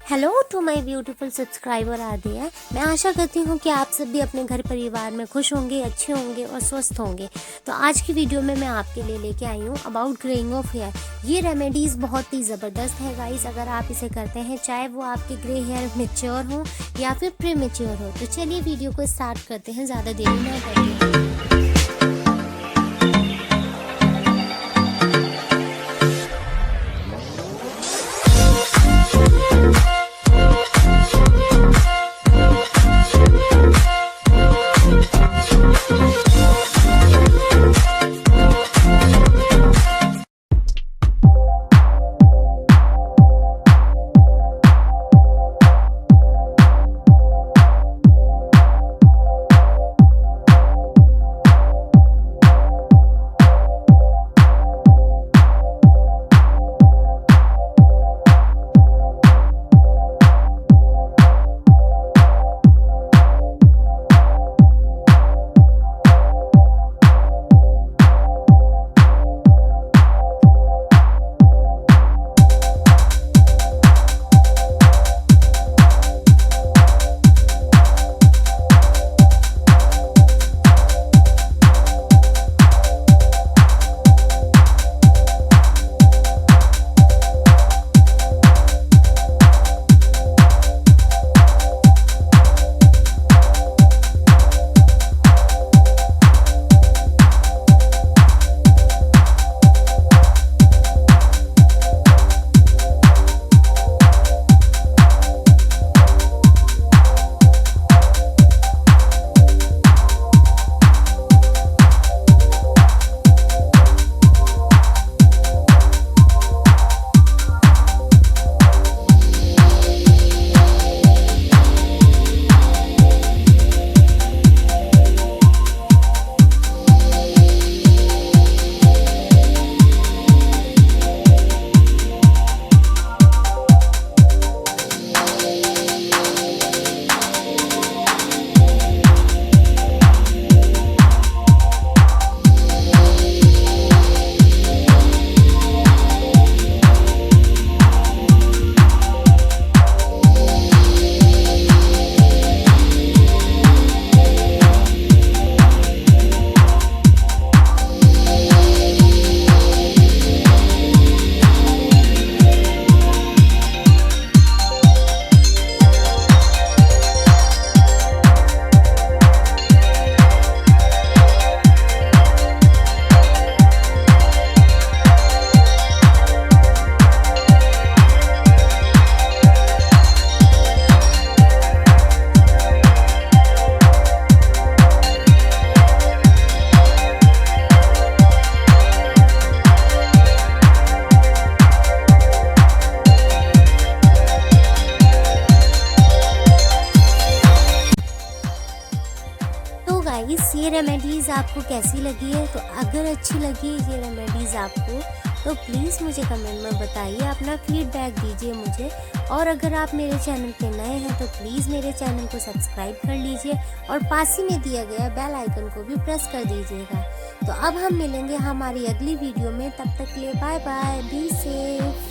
Hello to my beautiful subscriber आदिया। मैं आशा करती हूँ कि आप सब भी अपने घर परिवार में खुश होंगे, अच्छे होंगे और स्वस्थ होंगे। तो आज की वीडियो में मैं आपके लिए लेके आई हूँ अबाउट ग्रेइंग ऑफ हेयर। ये रेमेडीज़ बहुत ही ज़बरदस्त है गाइस, अगर आप इसे करते हैं, चाहे वो आपके ग्रे हेयर मैच्योर हो या फिर प्री मैच्योर हो। तो चलिए वीडियो को स्टार्ट करते हैं, ज़्यादा देरी ना करते। गाइस ये रेमेडीज़ आपको कैसी लगी है? तो अगर अच्छी लगी ये रेमेडीज़ आपको, तो प्लीज़ मुझे कमेंट में बताइए, अपना फीडबैक दीजिए मुझे। और अगर आप मेरे चैनल पे नए हैं तो प्लीज़ मेरे चैनल को सब्सक्राइब कर लीजिए और पास ही में दिया गया बेल आइकन को भी प्रेस कर दीजिएगा। तो अब हम मिलेंगे हमारी अगली वीडियो में, तब तक के लिए बाय बाय, बी सेफ।